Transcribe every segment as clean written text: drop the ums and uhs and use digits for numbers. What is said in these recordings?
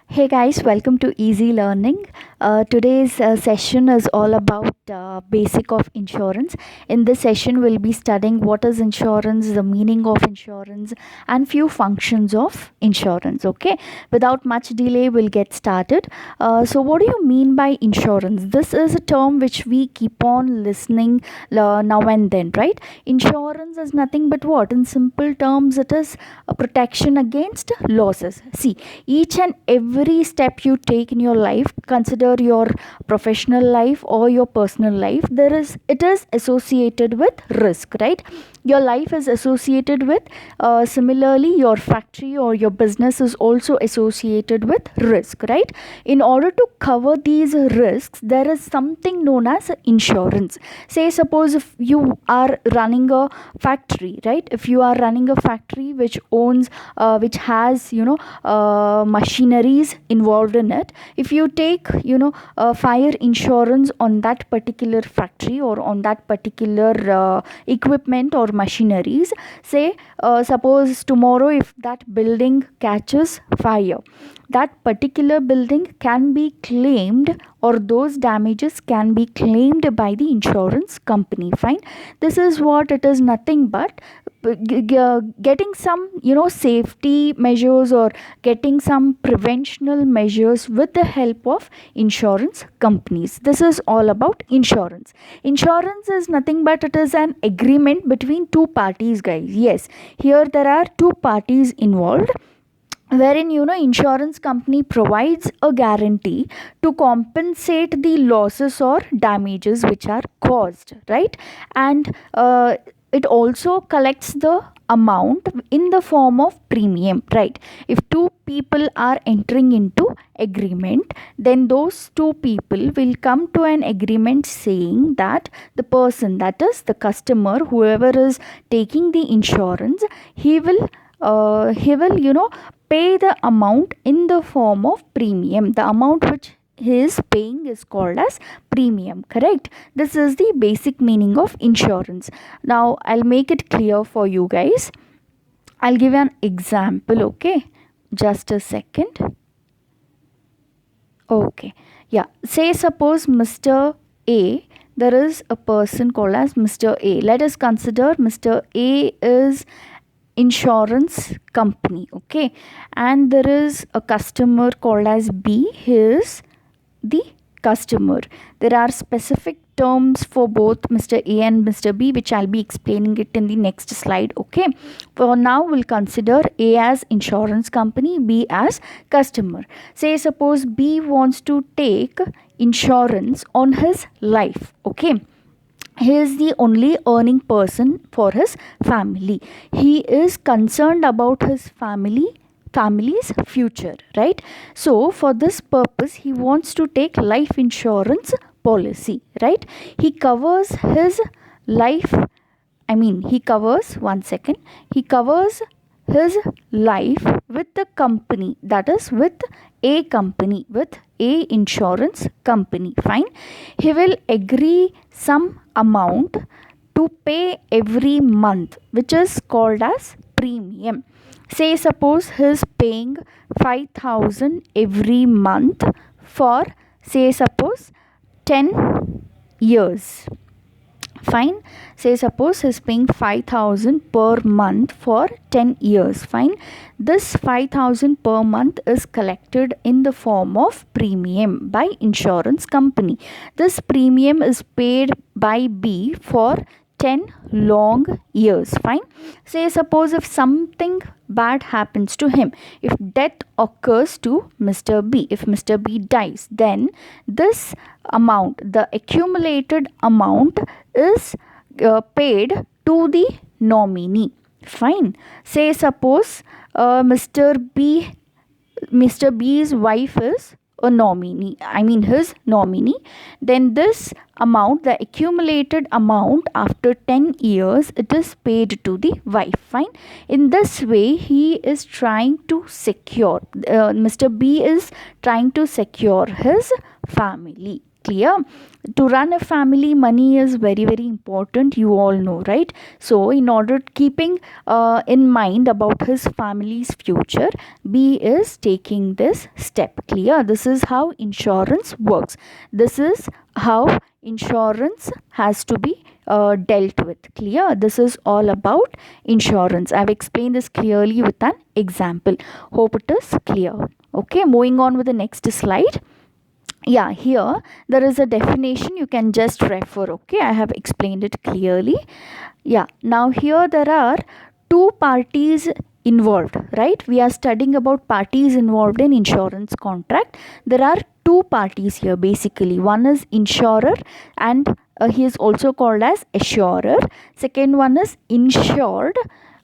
Hey guys, welcome to Easy Learning. Today's session is all about basic of insurance. In this session, we'll be studying what is insurance, the meaning of insurance, and few functions of insurance. Okay, without much delay, we'll get started. So, what do you mean by insurance? This is a term which we keep on listening now and then, right? Insurance is nothing but what? In simple terms, it is a protection against losses. See, each and every step you take in your life, consider your professional life or your personal life, it is associated with risk, right? Your life is associated with, similarly your factory or your business is also associated with risk, right? In order to cover these risks, there is something known as insurance. Say suppose if you are running a factory, right? If you are running a factory which owns which has machineries involved in it, if you take fire insurance on that particular factory or on that particular equipment or machineries, say suppose tomorrow if that building catches fire, that particular building can be claimed, or those damages can be claimed by the insurance company. Fine, this is what it is, nothing but getting some safety measures or getting some preventional measures with the help of insurance companies. This is all about insurance. Insurance is nothing but it is an agreement between two parties, guys. Yes, here there are two parties involved, wherein insurance company provides a guarantee to compensate the losses or damages which are caused, right? And it also collects the amount in the form of premium, right? If two people are entering into agreement, then those two people will come to an agreement saying that the person, that is the customer, whoever is taking the insurance, he will pay the amount in the form of premium. The amount which he is paying is called as premium, correct? This is the basic meaning of insurance. Now I'll make it clear for you guys. I'll give you an example. Okay, just a second. Okay, yeah, say suppose Mr. A, there is a person called as Mr. A. Let us consider Mr. A is insurance company. Okay, and there is a customer called as B. He is the customer. There are specific terms for both Mr. A and Mr. B, which I'll be explaining it in the next slide. Okay, for now we'll consider A as insurance company, B as customer. Say suppose B wants to take insurance on his life. Okay, he is the only earning person for his family. He is concerned about his family's future, right? So for this purpose he wants to take life insurance policy, right? He covers his life, he covers, one second, he covers his life with the company, that is with A company, with A insurance company. Fine, he will agree some amount to pay every month, which is called as premium. Say suppose he is paying 5,000 every month for, say suppose, 10 years. Fine, say suppose he's paying 5,000 per month for 10 years. Fine, this 5,000 per month is collected in the form of premium by insurance company. This premium is paid by B for 10 long years. Fine, say suppose if something bad happens to him, if death occurs to Mr. B, if Mr. B dies, then this amount, the accumulated amount, is paid to the nominee. Fine, say suppose Mr. B's wife is a nominee, his nominee, then this amount, the accumulated amount after 10 years, it is paid to the wife. Fine, in this way he is trying to secure, Mr. B is trying to secure his family. Clear? To run a family, money is very very important, you all know, right? So in order keeping in mind about his family's future, B is taking this step. Clear? This is how insurance works. This is how insurance has to be dealt with. Clear? This is all about insurance. I've explained this clearly with an example. Hope it is clear. Okay, moving on with the next slide. Yeah, here there is a definition, you can just refer. Okay, I have explained it clearly. Yeah, now here there are two parties involved, right? We are studying about parties involved in insurance contract. There are two parties here basically. One is insurer, and he is also called as assurer. Second one is insured,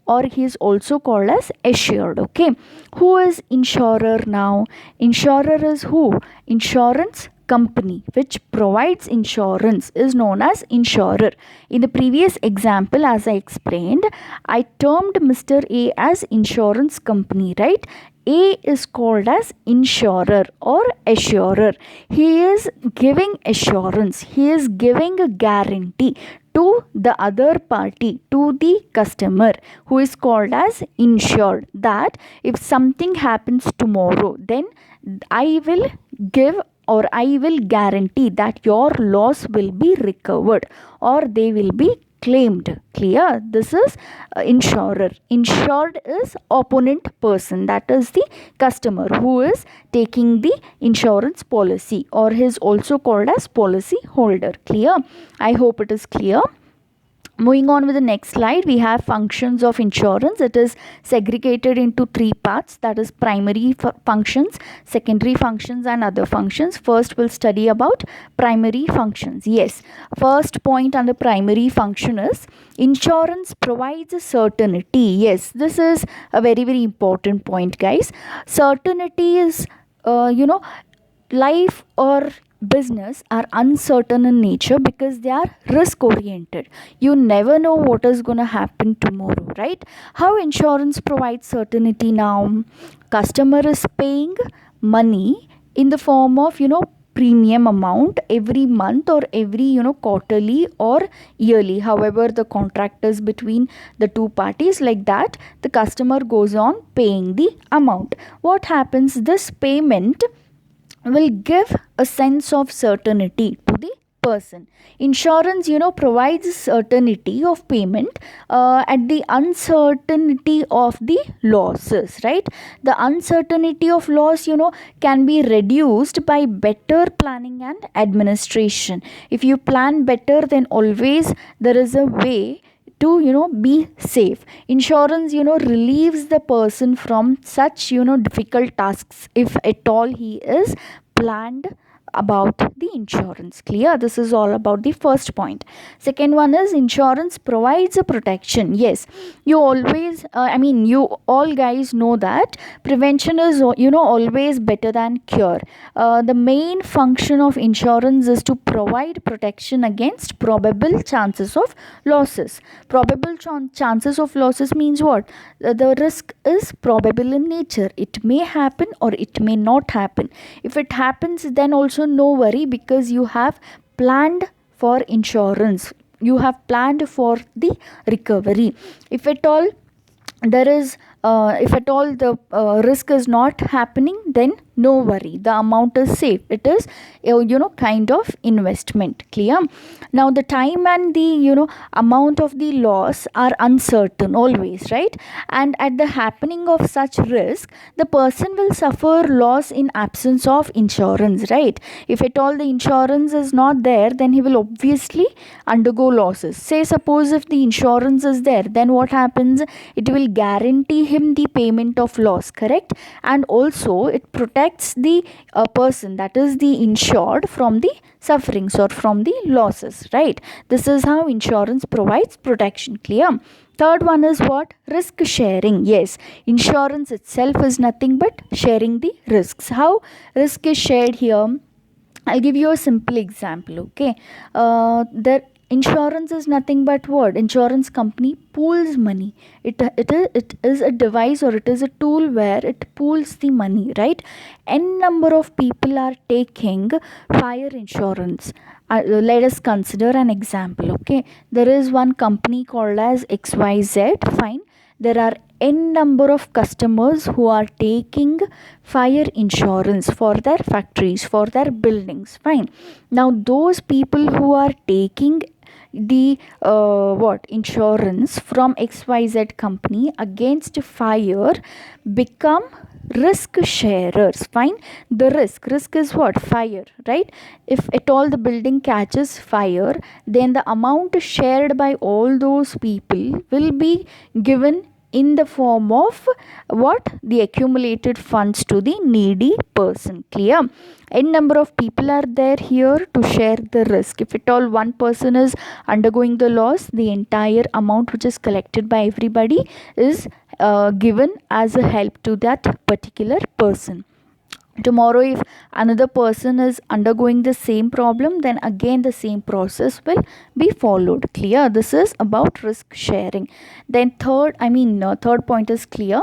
or he is also called as assured. Okay, who is insurer now? Insurer is who? Insurance company which provides insurance is known as insurer. In the previous example, as I explained, I termed Mr. A as insurance company, right? A is called as insurer or assurer. He is giving assurance, he is giving a guarantee to the other party, to the customer, who is called as insured, that if something happens tomorrow, then I will give, or I will guarantee that your loss will be recovered or they will be claimed. Clear? This is insurer. Insured is opponent person, that is the customer who is taking the insurance policy, or is also called as policy holder. Clear? I hope it is clear. Moving on with the next slide, we have functions of insurance. It is segregated into three parts, that is primary functions, secondary functions and other functions. First we'll study about primary functions. Yes, first point on the primary function is insurance provides a certainty. Yes, this is a very very important point, guys. Certainty is life or business are uncertain in nature because they are risk oriented. You never know what is going to happen tomorrow, right? How insurance provides certainty now? Customer is paying money in the form of premium amount every month, or every quarterly or yearly, however the contract is between the two parties. Like that, the customer goes on paying the amount. What happens? This payment will give a sense of certainty to the person. Insurance provides certainty of payment at the uncertainty of the losses, right? The uncertainty of loss can be reduced by better planning and administration. If you plan better, then always there is a way to be safe. Insurance relieves the person from such difficult tasks if at all he is planned about the insurance. Clear? This is all about the first point. Second one is insurance provides a protection. Yes, you always you all guys know that prevention is always better than cure. The main function of insurance is to provide protection against probable chances of losses. Probable chances of losses means what? The risk is probable in nature. It may happen or it may not happen. If it happens, then also no worry, because you have planned for insurance, you have planned for the recovery. If at all there is if at all the risk is not happening, then no worry, the amount is safe. It is kind of investment. Clear? Now the time and the amount of the loss are uncertain always, right? And at the happening of such risk, the person will suffer loss in absence of insurance, right? If at all the insurance is not there, then he will obviously undergo losses. Say suppose if the insurance is there, then what happens? It will guarantee him the payment of loss, correct? And also it protects the person, that is the insured, from the sufferings or from the losses, right? This is how insurance provides protection. Clear? Third one is what? Risk sharing. Yes, insurance itself is nothing but sharing the risks. How risk is shared here? I'll give you a simple example. Okay, Insurance is nothing but what? Insurance company pools money. It is a device, or it is a tool where it pools the money, right? N number of people are taking fire insurance. Let us consider an example. Okay, there is one company called as XYZ. Fine, there are n number of customers who are taking fire insurance for their factories, for their buildings. Fine, now those people who are taking the what insurance from XYZ company against fire become risk sharers. Fine, the risk is what? Fire, right? If at all the building catches fire, then the amount shared by all those people will be given in the form of what? The accumulated funds to the needy person. Clear? N number of people are there here to share the risk. If at all one person is undergoing the loss, the entire amount which is collected by everybody is given as a help to that particular person. Tomorrow if another person is undergoing the same problem, then again the same process will be followed. Clear? This is about risk sharing. Then third point is clear.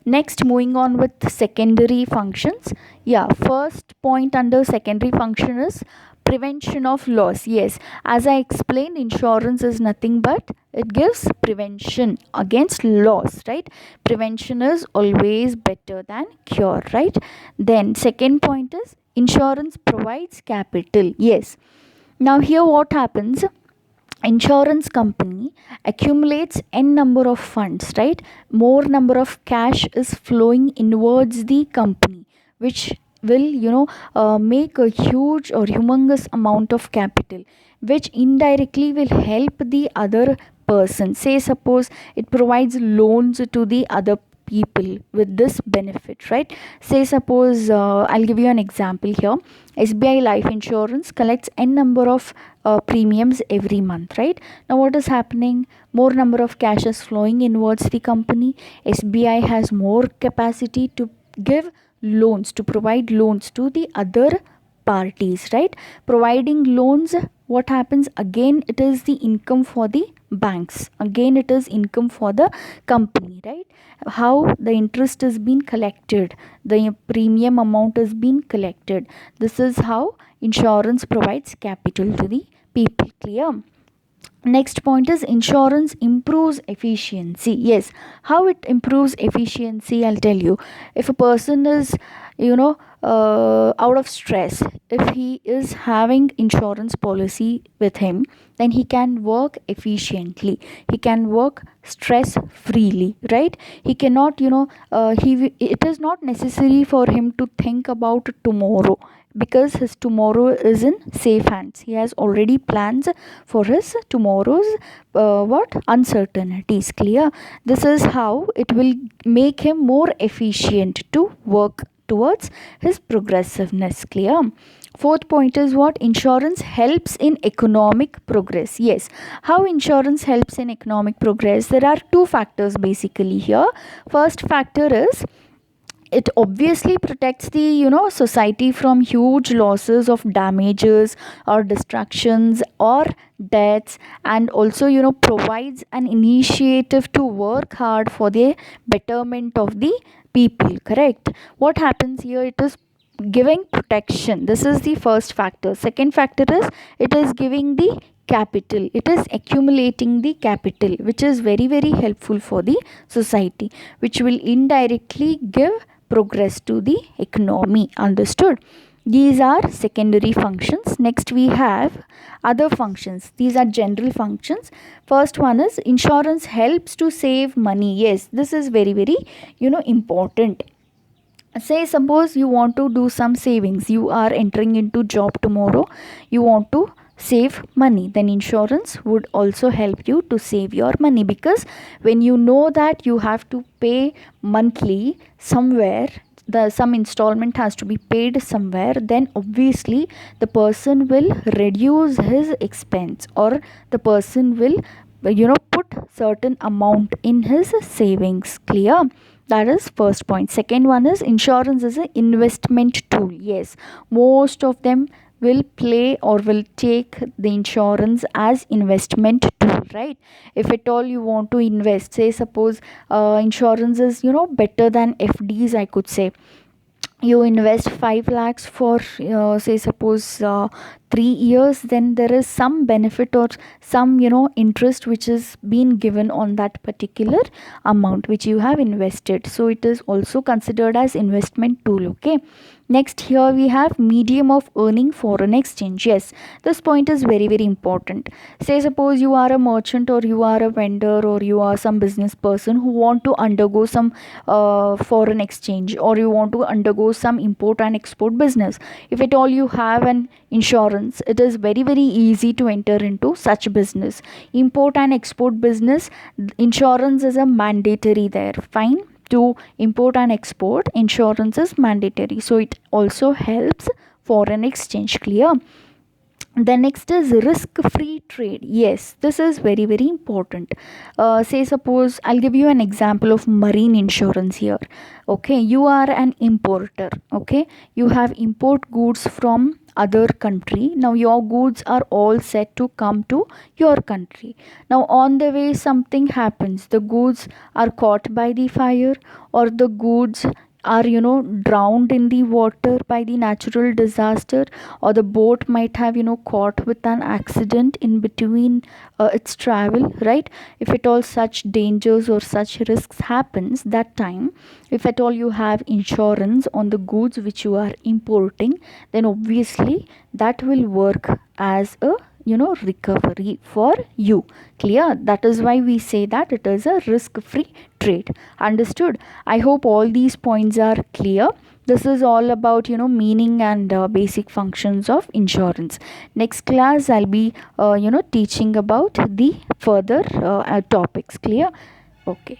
Next, moving on with secondary functions. Yeah, first point under secondary function is prevention of loss. Yes, as I explained, insurance is nothing but it gives prevention against loss, right? Prevention is always better than cure, right? Then second point is insurance provides capital. Yes, now here what happens? Insurance company accumulates n number of funds, right? More number of cash is flowing inwards the company, which will make a huge or humongous amount of capital, which indirectly will help the other person. Say suppose it provides loans to the other people with this benefit, right? Say suppose I'll give you an example here. SBI life insurance collects n number of premiums every month, right? Now what is happening? More number of cash is flowing inwards the company. SBI has more capacity to give loans, to provide loans to the other parties, right? Providing loans, what happens? Again it is the income for the banks, again it is income for the company, right? How the interest is being collected, the premium amount is being collected. This is how insurance provides capital to the people. Clear? Next point is insurance improves efficiency. Yes, how it improves efficiency, I'll tell you. If a person is out of stress, if he is having insurance policy with him, then he can work efficiently, he can work stress freely, right? He cannot it is not necessary for him to think about tomorrow, because his tomorrow is in safe hands. He has already plans for his tomorrow's what uncertainties. Clear? This is how it will make him more efficient to work towards his progressiveness. Clear? Fourth point is what? Insurance helps in economic progress. Yes, how insurance helps in economic progress? There are two factors basically here. First factor is it obviously protects the society from huge losses of damages or destructions or deaths, and also provides an initiative to work hard for the betterment of the people. Correct? What happens here? It is giving protection. This is the first factor. Second factor is it is giving the capital, it is accumulating the capital, which is very very helpful for the society, which will indirectly give progress to the economy. Understood? These are secondary functions. Next we have other functions. These are general functions. First one is insurance helps to save money. Yes, this is very very important. Say suppose you want to do some savings, you are entering into job tomorrow, you want to save money, then insurance would also help you to save your money, because when you know that you have to pay monthly somewhere, some installment has to be paid somewhere, then obviously the person will reduce his expense, or the person will put certain amount in his savings. Clear? That is first point. Second one is insurance is an investment tool. Yes, most of them will play or will take the insurance as investment tool, right? If at all you want to invest, say suppose insurance is better than FDs, I could say. You invest 5 lakhs for say suppose 3 years, then there is some benefit or some interest which is being given on that particular amount which you have invested, so it is also considered as investment tool. Okay, next here we have medium of earning foreign exchange. Yes, this point is very very important. Say suppose you are a merchant or you are a vendor or you are some business person who want to undergo some foreign exchange, or you want to undergo some import and export business. If at all you have an insurance, it is very very easy to enter into such business. Import and export business, insurance is a mandatory there. Fine, to import and export, insurance is mandatory, so it also helps foreign exchange. Clear? The next is risk free trade. Yes, this is very very important. Say suppose I'll give you an example of marine insurance here. Okay, you are an importer. Okay, you have import goods from other country. Now your goods are all set to come to your country. Now on the way something happens, the goods are caught by the fire, or the goods are drowned in the water by the natural disaster, or the boat might have caught with an accident in between its travel, right? If at all such dangers or such risks happens, that time if at all you have insurance on the goods which you are importing, then obviously that will work as a recovery for you. Clear? That is why we say that it is a risk free trade. Understood? I hope all these points are clear. This is all about meaning and basic functions of insurance. Next class I'll be teaching about the further topics. Clear? Okay.